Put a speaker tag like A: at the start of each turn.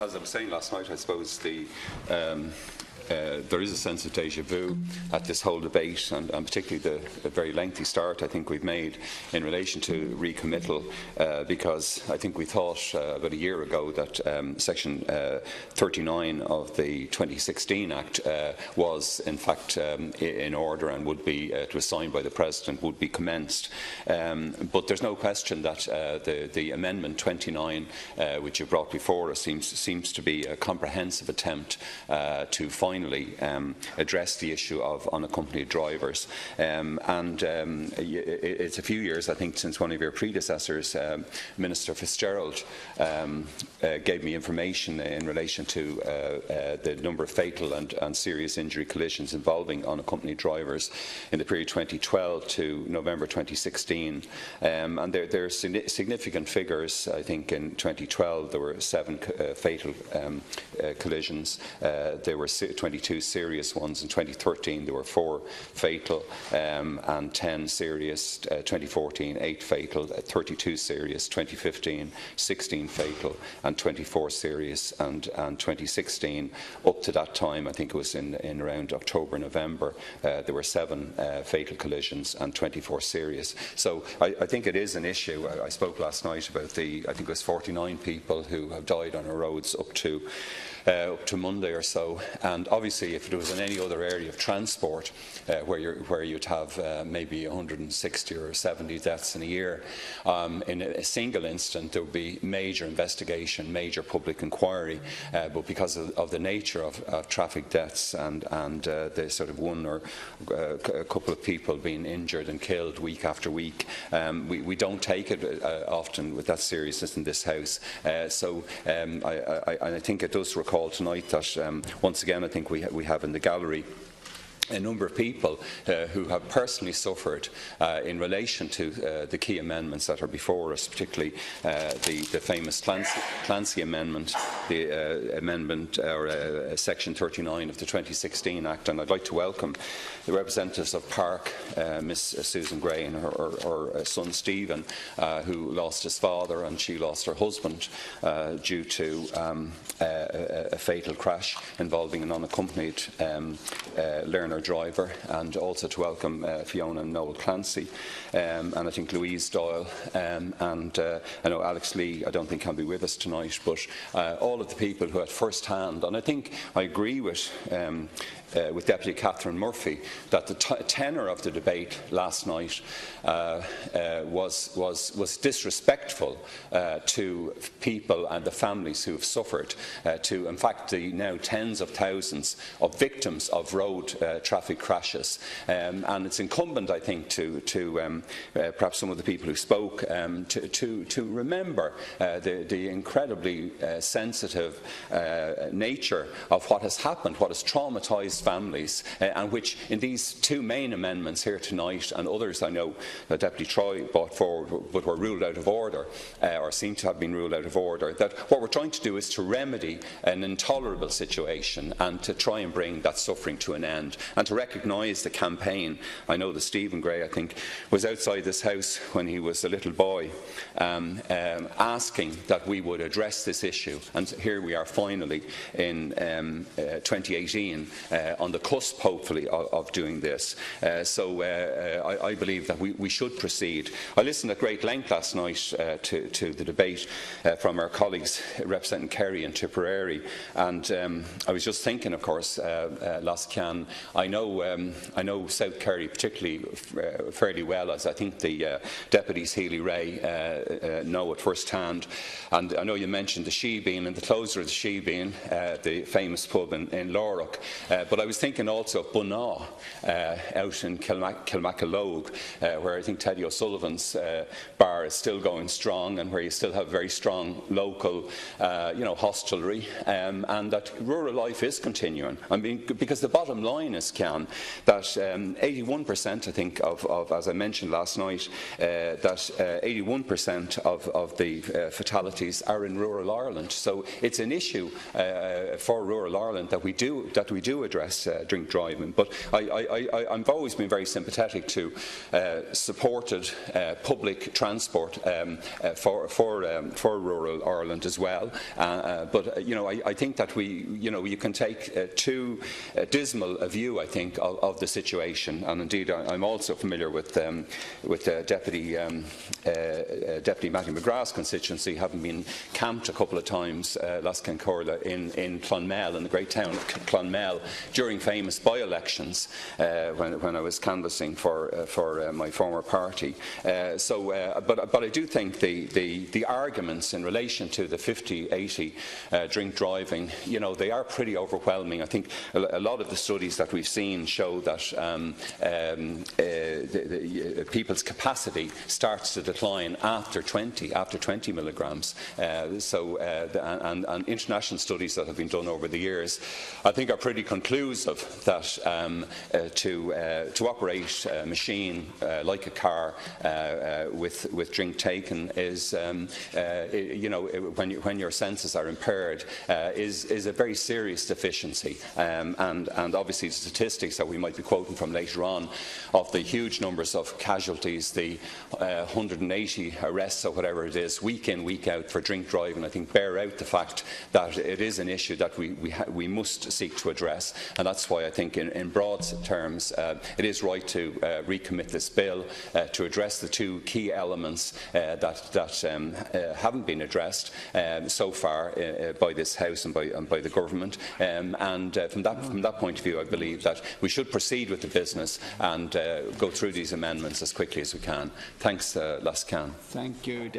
A: As I was saying last night, I suppose there is a sense of déjà vu at this whole debate, and particularly the very lengthy start I think we've made in relation to recommittal, because I think we thought about a year ago that Section 39 of the 2016 Act was in fact in order and would be, it was signed by the President, would be commenced. But there's no question that the Amendment 29, which you brought before us, seems to be a comprehensive attempt to finally address the issue of unaccompanied drivers. It's a few years, I think, since one of your predecessors, Minister Fitzgerald, gave me information in relation to the number of fatal and serious injury collisions involving unaccompanied drivers in the period 2012 to November 2016. And there are significant figures. I think in 2012 there were 7 fatal collisions. There were 22 serious ones. In 2013 there were 4 fatal and 10 serious. 2014 8 fatal, 32 serious. 2015 16 fatal and 24 serious. And 2016, up to that time, I think it was in around October, November, there were 7 fatal collisions and 24 serious. So I think it is an issue. I spoke last night about I think it was 49 people who have died on our roads up to Monday or so, and obviously if it was in any other area of transport where you'd have maybe 160 or 70 deaths in a year, in a single instant there would be major investigation, major public inquiry, but because of the nature of traffic deaths and the sort of one or a couple of people being injured and killed week after week, we don't take it often with that seriousness in this House. So I think it does recall tonight that once again I think we have in the gallery a number of people who have personally suffered in relation to the key amendments that are before us, particularly the famous Clancy Amendment, the amendment or Section 39 of the 2016 Act. And I'd like to welcome the representatives of Park, Miss Susan Gray and her son Stephen, who lost his father and she lost her husband due to a fatal crash involving an unaccompanied learner driver, and also to welcome Fiona and Noel Clancy, and I think Louise Doyle, and I know Alex Lee I don't think can be with us tonight, but all of the people who at first hand, and I think I agree with Deputy Catherine Murphy that the tenor of the debate last night was disrespectful to people and the families who have suffered, to in fact the now tens of thousands of victims of road traffic crashes. And it's incumbent, I think, to perhaps some of the people who spoke to remember the incredibly sensitive nature of what has happened, what has traumatised families, and which in these 2 main amendments here tonight, and others I know that Deputy Troy brought forward but were ruled out of order, or seem to have been ruled out of order, that what we're trying to do is to remedy an intolerable situation and to try and bring that suffering to an end, and to recognise the campaign. I know that Stephen Gray, I think, was outside this House when he was a little boy, asking that we would address this issue, and here we are finally in 2018 on the cusp, hopefully, of doing this. So I believe that we should proceed. I listened at great length last night to the debate from our colleagues representing Kerry and Tipperary, and I was just thinking, of course, Lascan, I know South Kerry particularly fairly well, as I think the deputies Healy Ray know at first hand. And I know you mentioned the Shebean and the closure of the Shebean, the famous pub in Lorrock, but I was thinking also of Bunagh out in Kilmacalogue, where I think Teddy O'Sullivan's bar is still going strong, and where you still have very strong local hostelry, and that rural life is continuing. I mean, because the bottom line is, Cian, that 81%, I think, of as I mentioned last night, that 81% of the fatalities are in rural Ireland. So it's an issue for rural Ireland that we do address. address drink driving. But I've always been very sympathetic to supported public transport for rural Ireland as well. But I think that you can take too dismal a view, I think, of the situation. And indeed, I'm also familiar with Deputy Matthew McGrath's constituency, having been camped a couple of times last Concorda in Clonmel, in the great town of Clonmel, during famous by-elections when I was canvassing for my former party. But I do think the arguments in relation to the 50-80 drink driving, they are pretty overwhelming. I think a lot of the studies that we've seen show that people's capacity starts to decline after 20 milligrams. And international studies that have been done over the years, I think, are pretty conclusive that to operate a machine like a car with drink taken is, when your senses are impaired, is a very serious deficiency. And obviously the statistics that we might be quoting from later on of the huge numbers of casualties, the 180 arrests or whatever it is, week in, week out for drink driving, I think bear out the fact that it is an issue that we must seek to address. And that's why I think in broad terms it is right to recommit this bill to address the two key elements that haven't been addressed so far by this House and by the government. From that point of view, I believe that we should proceed with the business and go through these amendments as quickly as we can. Thanks, Lascan.
B: Thank you.